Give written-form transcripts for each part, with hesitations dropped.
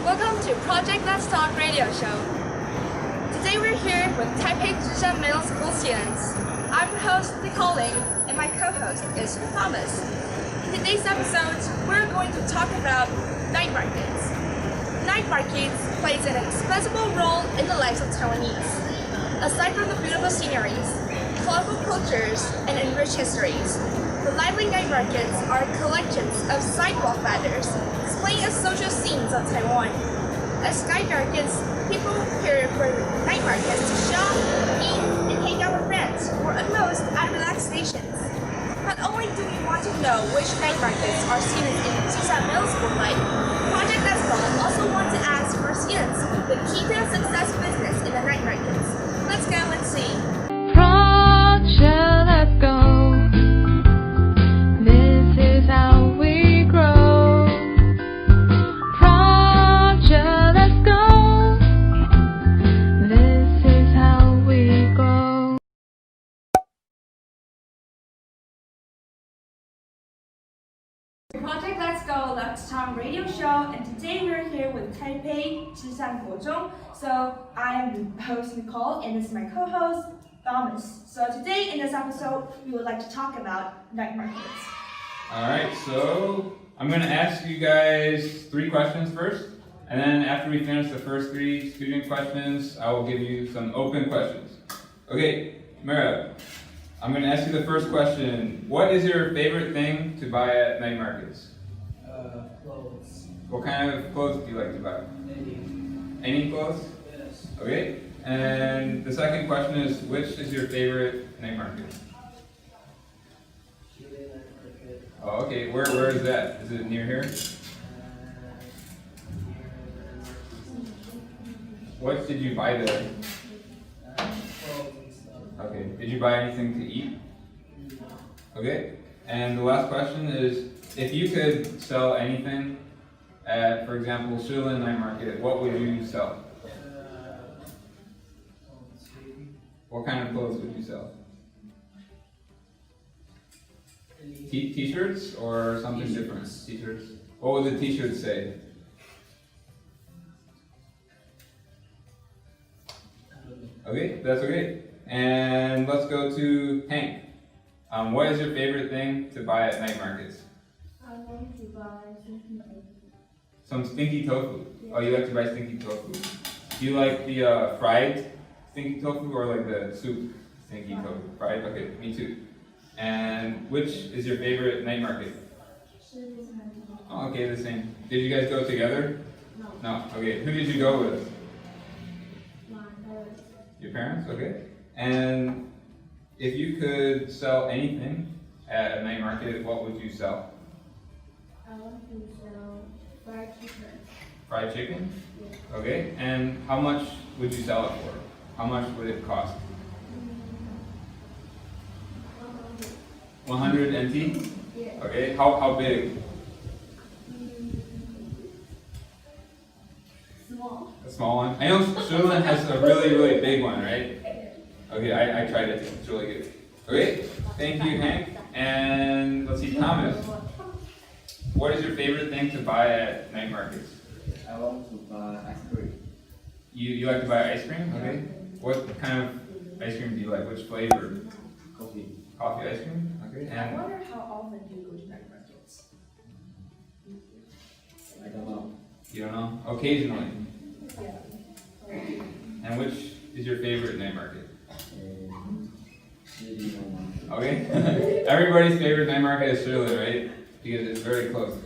Welcome to Project Let's Talk radio show. Today we're here with Taipei ZhiShan Middle School students. I'm your host, Nicole, and my co-host is Thomas. In today's episode, we're going to talk about night markets. Night markets plays an indispensable role in the lives of Taiwanese. Aside from the beautiful sceneries, colorful cultures, and enriched histories, the lively night markets are collections of sidewalk vendors displaying as social scenes of Taiwan. As night markets, people prepare for night markets to shop, eat, and hang out with friends, or at most at relaxations. Not only do we want to know which night markets our students in ZhiShan Middle School like, Project Let's Talk also want to ask for students the key to a success business in the night markets. Let's go and see. Project Let's Go. This is how we grow. Project Let's Go. This is how we grow. Project Let's Go Let's Talk radio show, and today we're here with Taipei ZhiShan国中. So I am the host Nicole, and this is my co-host Thomas. So today in this episode, we would like to talk about night markets. Alright, so I'm going to ask you guys 3 questions first, and then after we finish the first 3 student questions, I will give you some open questions. Okay, Mara, I'm going to ask you the first question. What is your favorite thing to buy at night markets? Clothes. What kind of clothes do you like to buy? Any clothes? Yes. Okay, and the second question is, which is your favorite night market? Chiu night market. Oh, okay, where is that? Is it near here? What did you buy there? Clothes and stuff. Okay, did you buy anything to eat? Okay, and the last question is, if you could sell anything at, for example, ZhiShan Night Market, what would you sell? What kind of clothes would you sell? T-shirts or something different? T-shirts. What would the T-shirt say? Okay, that's okay. And let's go to Hank. What is your favorite thing to buy at night markets? I want to buy stinky tofu. Some stinky tofu. Oh, you like to buy stinky tofu. Do you like the fried stinky tofu or like the soup stinky tofu? Fried? Okay, me too. And which is your favorite night market? Oh, okay, the same. Did you guys go together? No. No. Okay, who did you go with? My parents. Your parents? Okay. And if you could sell anything at a night market, what would you sell? I want to sell fried chicken. Fried chicken? Yes. Okay. And how much would you sell it for? How much would it cost? 100 NT? Yes. Okay. How big? Small. A small one? I know ZhiShan has a really big one, right? Okay, I tried it. It's really good. Okay. Thank you, Hank. And let's see, Thomas. What is your favorite thing to buy at night markets? I want to buy ice cream. You like to buy ice cream? Okay. What kind of ice cream do you like? Which flavor? Coffee. Coffee ice cream? Okay. I And wonder how often do you go to night markets? I don't know. you don't know? Occasionally. Yeah. And which is your favorite night market? City night market. Okay. Everybody's favorite night market is Shirley, right? Because it's very close.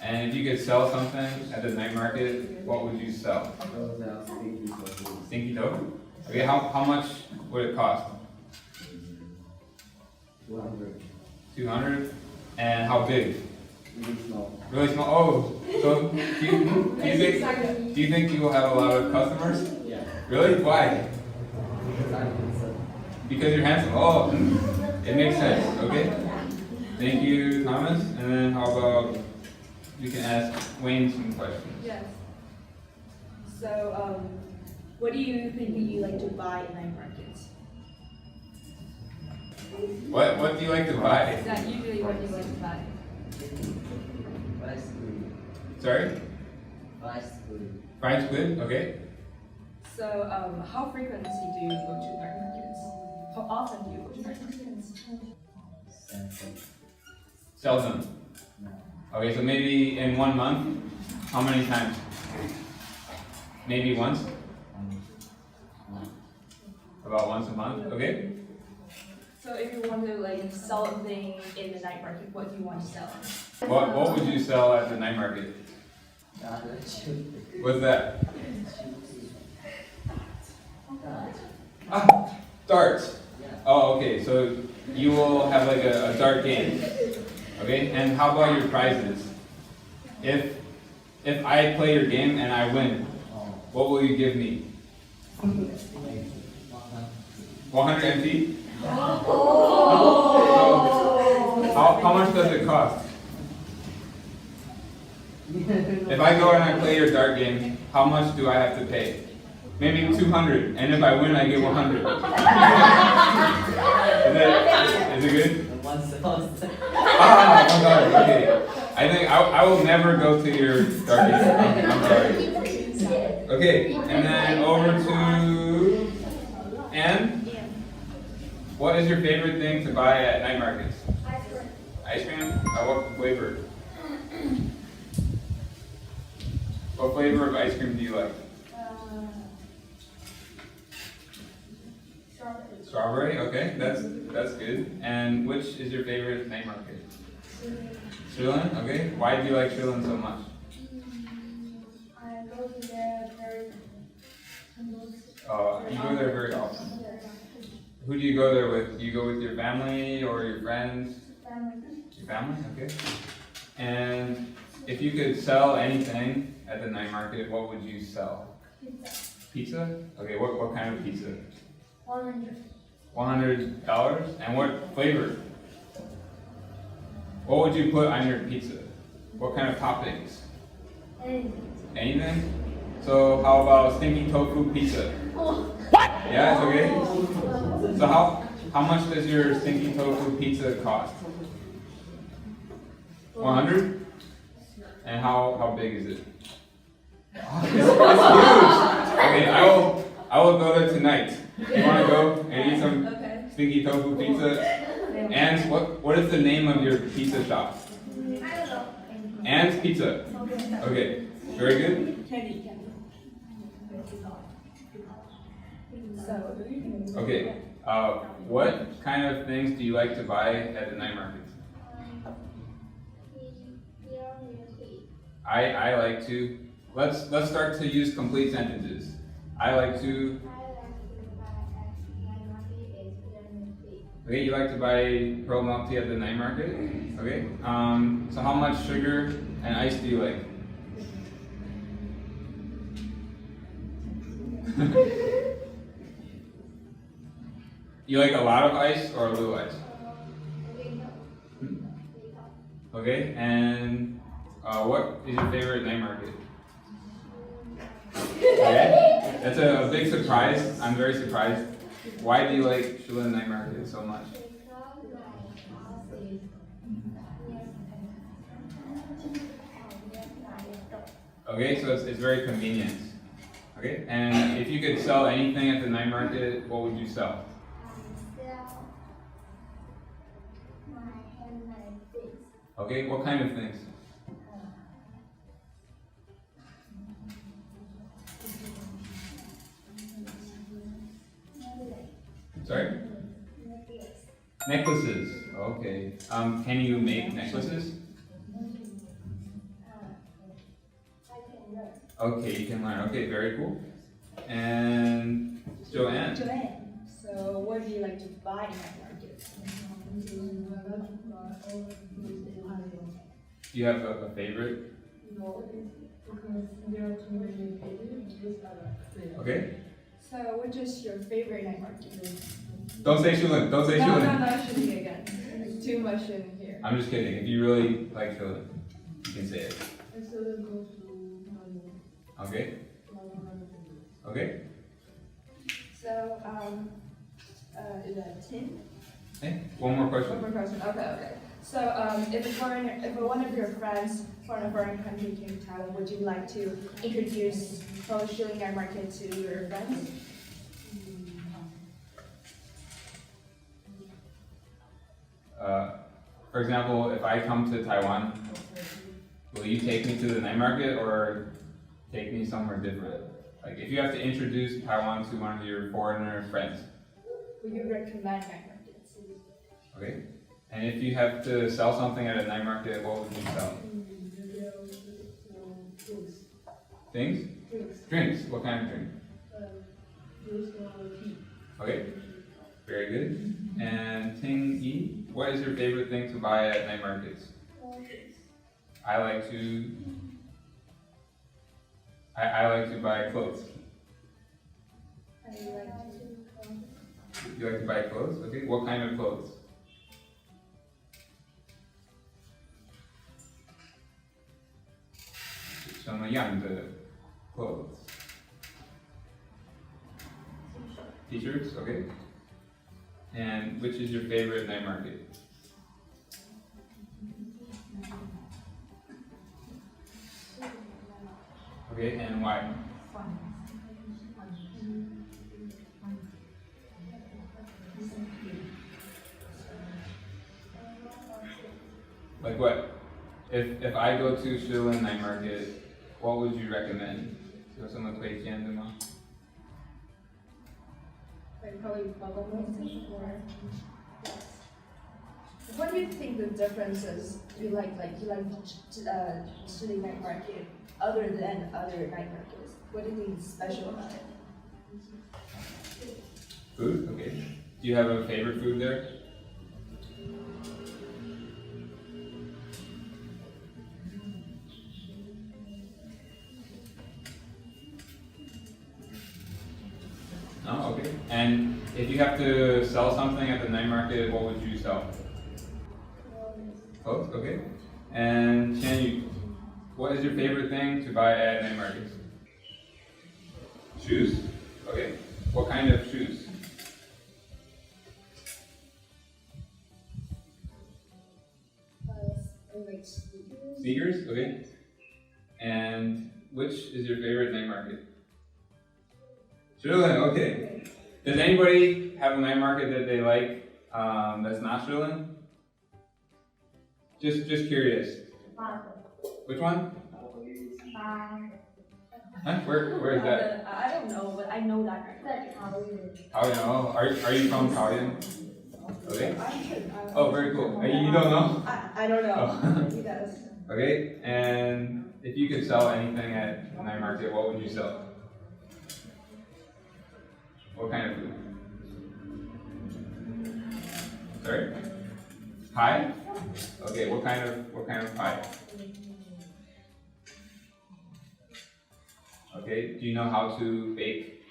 And if you could sell something at the night market, what would you sell? Those are stinky tofu. Stinky tofu? Okay, how much would it cost? 200. 200? And how big? Really small. Really small? Oh, so do you think you will have a lot of customers? Yeah. Really? Why? Because I'm handsome. Because you're handsome. Oh, it makes sense. Okay. Thank you, Thomas. And then how about you can ask Wayne some questions? Yes. So, what do you think that you like to buy at night markets? What do you like to buy? Is that usually what you like to buy? Ice cream. Sorry? Fried squid. Fried squid, okay. So, how frequently do you go to night markets? How often do you go to night markets? Sample. Seldom. No. Okay, so maybe in 1 month, how many times? Maybe once? About once a month, okay? So, if you want to like sell something in the night market, what do you want to sell? What would you sell at the night market? What's that? Ah, darts. Oh, okay, so you will have like a dart game. Okay, and how about your prizes? If I play your game and I win, what will you give me? 100 NT? How much does it cost? If I go and I play your dart game, how much do I have to pay? Maybe 200, and if I win, I get 100. Is it good? Ah, oh my God, okay. I think I will never go to your dart game. I'm sorry. Okay, and then over to Anne. What is your favorite thing to buy at night markets? Ice cream. Ice cream? What flavor? What flavor of ice cream do you like? Strawberry. Strawberry? Okay, that's good. And which is your favorite night market? Shilin? Okay. Why do you like Shilin so much? I go to there very You go there very often. Who do you go there with? Do you go with your family or your friends? family. Your family? Okay. And if you could sell anything at the night market, what would you sell? Pizza. Pizza? Okay, what kind of pizza? 100. $100? And what flavor? What would you put on your pizza? What kind of toppings? Anything. Anything? So how about stinky tofu pizza? What? Yeah, it's okay. So how much does your stinky tofu pizza cost? 100? And how big is it? Oh, it's huge. Okay, I will go there tonight. You want to go and eat some stinky tofu pizza? And what is the name of your pizza shop? I don't know. Anne's Pizza. Okay, very good. Okay, what kind of things do you like to buy at the night markets? I like to. Let's start to use complete sentences. I like to. Okay, you like to buy pearl milk tea at the night market? Okay. So how much sugar and ice do you like? You like a lot of ice or a little ice? Okay, and what is your favorite night market? Okay, that's a big surprise. I'm very surprised. Why do you like Shulin Night Market so much? Okay, so it's very convenient. Okay, and if you could sell anything at the night market, what would you sell? Okay, what kind of things? Sorry? Necklaces. Okay. Can you make necklaces? Okay, you can learn. Okay, very cool. And Joanne? So what do you like to buy in that market? Do you have a favorite? No, because there are too many pages. Okay. So which is your favorite night market? Don't say Shulin. Don't say No, Shulin. not shooting again. There's too much in here. I'm just kidding. If you really like Shulin, you can say it. Okay. Okay. So is that 10? Hey, one more question. One more question. Okay. So if one of your friends from a foreign country came to Taiwan, would you like to introduce Shilling Night Market to your friends? For example, if I come to Taiwan, will you take me to the night market or take me somewhere different? Like if you have to introduce Taiwan to one of your foreigner friends. Would you recommend night markets? Okay. And if you have to sell something at a night market, what would you sell? Things? Drinks. What kind of drink? Okay. Very good. And Ting Yi, what is your favorite thing to buy at night markets? I like to buy clothes. You like to buy clothes? Okay. What kind of clothes? Some young clothes. T-shirts, okay. And which is your favorite night market? Okay, and why? Like what? If I go to Shilin Night Market, what would you recommend? 有什么推荐的吗？ Like probably bubble mixing or what do you think the differences you like Shilling Night Market other than other night markets? What do you think is special about it? Food? Okay. Do you have a favorite food there? Oh, okay. And if you have to sell something at the night market, what would you sell? Clothes, okay. And Chen Yu, what is your favorite thing to buy at night markets? Shoes? Okay. What kind of shoes? Like Sneakers, okay. And which is your favorite night market? Shilin, okay. Does anybody have a night market that they like that's not Shilin? Just curious. Which one? Huh? Where is that? I don't know, but I know that right. Taoyuan. Are you from Taoyuan? Okay. Oh, very cool. You don't know? I don't know. Oh. He does. Okay. And if you could sell anything at the night market, what would you sell? What kind of food? Sorry? Pie? Okay, what kind of pie? Okay, do you know how to bake?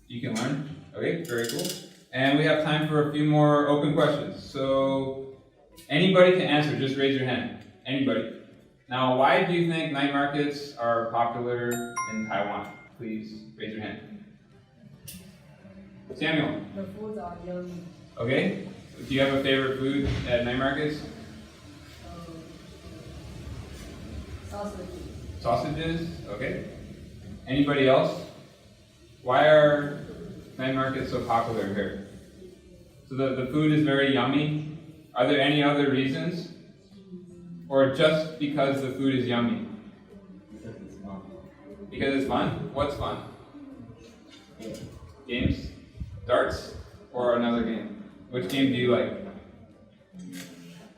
You can learn? Okay, very cool. And we have time for a few more open questions. So anybody can answer, just raise your hand. Anybody. Now, why do you think night markets are popular in Taiwan? Please raise your hand. Samuel. The foods are yummy. Okay. Do you have a favorite food at night markets? Sausages. Sausages? Okay. Anybody else? Why are night markets so popular here? So the food is very yummy. Are there any other reasons? Or just because the food is yummy? Because it's fun. Because it's fun? What's fun? Games? Darts? Or another game? Which game do you like?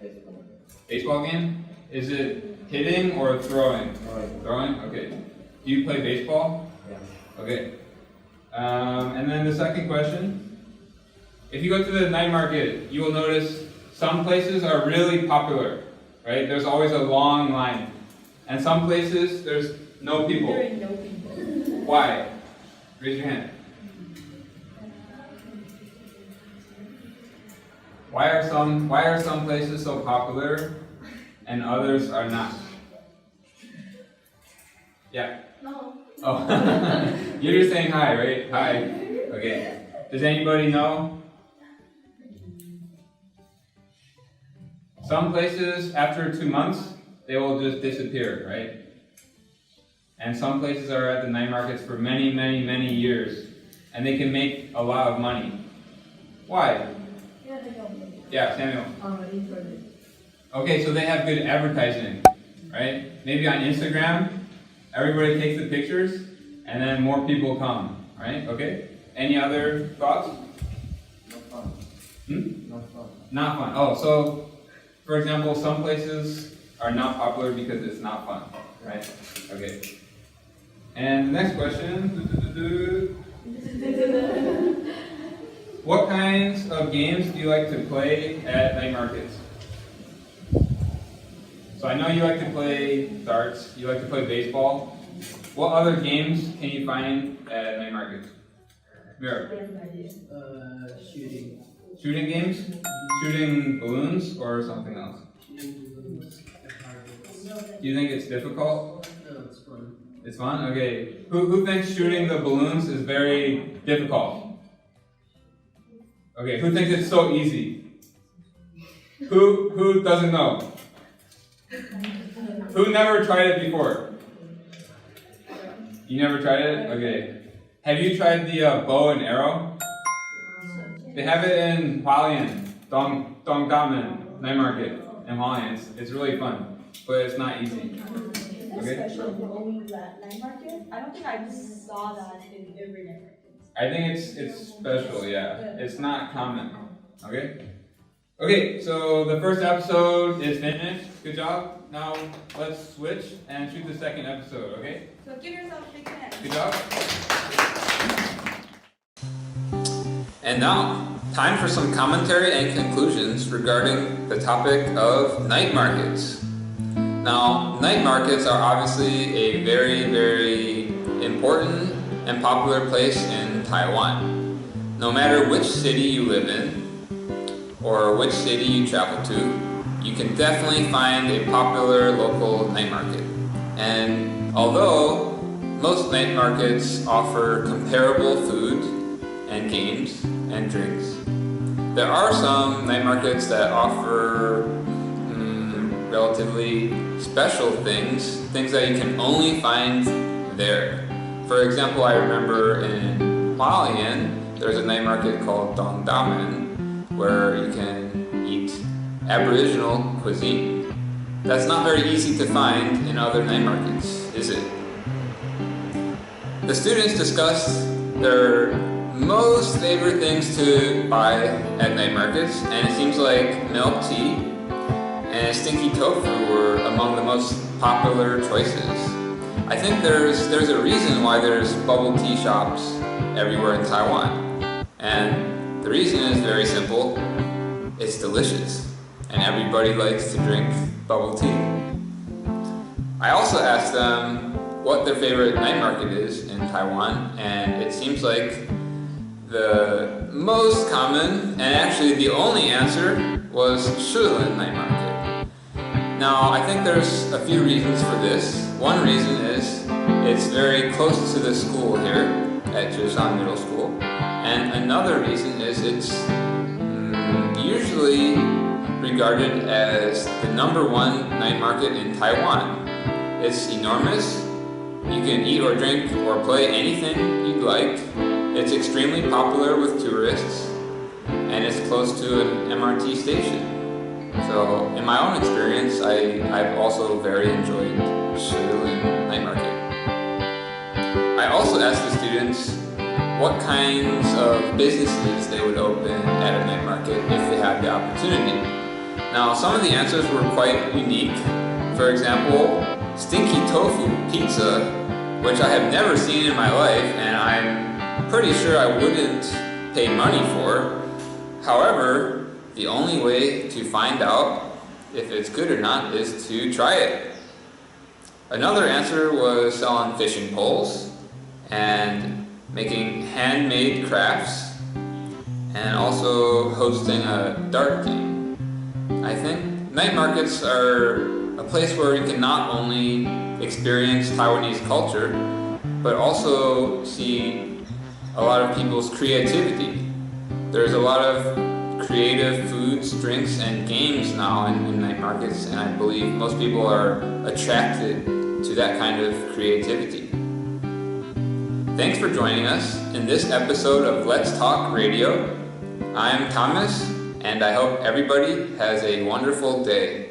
Baseball. Baseball game? Is it hitting or throwing? Throwing. Throwing? Okay. Do you play baseball? Yeah. Okay. And then the second question. If you go to the night market, you will notice some places are really popular, right? There's always a long line. And some places, there's no people. There are no people. Why? Raise your hand. Why are some places so popular and others are not? Yeah. No. Oh, you're just saying hi, right? Hi. Okay. Does anybody know? Some places, after 2 months, they will just disappear, right? And some places are at the night markets for many, many, many years, and they can make a lot of money. Why? Yeah, Samuel. Okay, so they have good advertising, right? Maybe on Instagram, everybody takes the pictures, and then more people come, right? Okay? Any other thoughts? Not fun. Not fun. Not fun. Oh, so, for example, some places are not popular because it's not fun, right? Okay. And the next question. What kinds of games do you like to play at night markets? So I know you like to play darts, you like to play baseball. What other games can you find at night markets? Mira. Shooting. Shooting games? Shooting balloons or something else? Do you think it's difficult? No, it's fun. It's fun? Okay. Who thinks shooting the balloons is very difficult? Okay, who thinks it's so easy? Who doesn't know? Who never tried it before? You never tried it? Okay. Have you tried the bow and arrow? They have it in Hualien, Dongdamen night market in Hualien. It's really fun, but it's not easy. Okay. Special for only that night market? I don't think I saw that in every night market. I think it's special, yeah. It's not common. Okay? Okay, so the first episode is finished. Good job. Now let's switch and shoot the second episode, okay? So give yourself a big hand. Good job. And now, time for some commentary and conclusions regarding the topic of night markets. Now, night markets are obviously a very, very important and popular place in Taiwan. No matter which city you live in, or which city you travel to, you can definitely find a popular local night market. And although most night markets offer comparable food and games and drinks, there are some night markets that offer relatively special things that you can only find there. For example, I remember in Hualien, there's a night market called Dongdamen, where you can eat Aboriginal cuisine. That's not very easy to find in other night markets, is it? The students discussed their most favorite things to buy at night markets, and it seems like milk tea and stinky tofu were among the most popular choices. I think there's a reason why there's bubble tea shops everywhere in Taiwan. And the reason is very simple. It's delicious. And everybody likes to drink bubble tea. I also asked them what their favorite night market is in Taiwan, and it seems like the most common, and actually the only answer, was ZhiShan Night Market. Now, I think there's a few reasons for this. One reason is it's very close to the school here at ZhiShan Middle School. And another reason is it's usually regarded as the #1 night market in Taiwan. It's enormous. You can eat or drink or play anything you'd like. It's extremely popular with tourists, and it's close to an MRT station. So, in my own experience, I've also very enjoyed ZhiShan Night Market. I also asked the students what kinds of businesses they would open at a night market if they had the opportunity. Now, some of the answers were quite unique. For example, stinky tofu pizza, which I have never seen in my life, and I'm pretty sure I wouldn't pay money for. However, the only way to find out if it's good or not is to try it. Another answer was selling fishing poles and making handmade crafts, and also hosting a dart game. I think night markets are a place where you can not only experience Taiwanese culture, but also see a lot of people's creativity. There's a lot of creative foods, drinks, and games now in night markets, and I believe most people are attracted to that kind of creativity. Thanks for joining us in this episode of Let's Talk Radio. I'm Thomas, and I hope everybody has a wonderful day.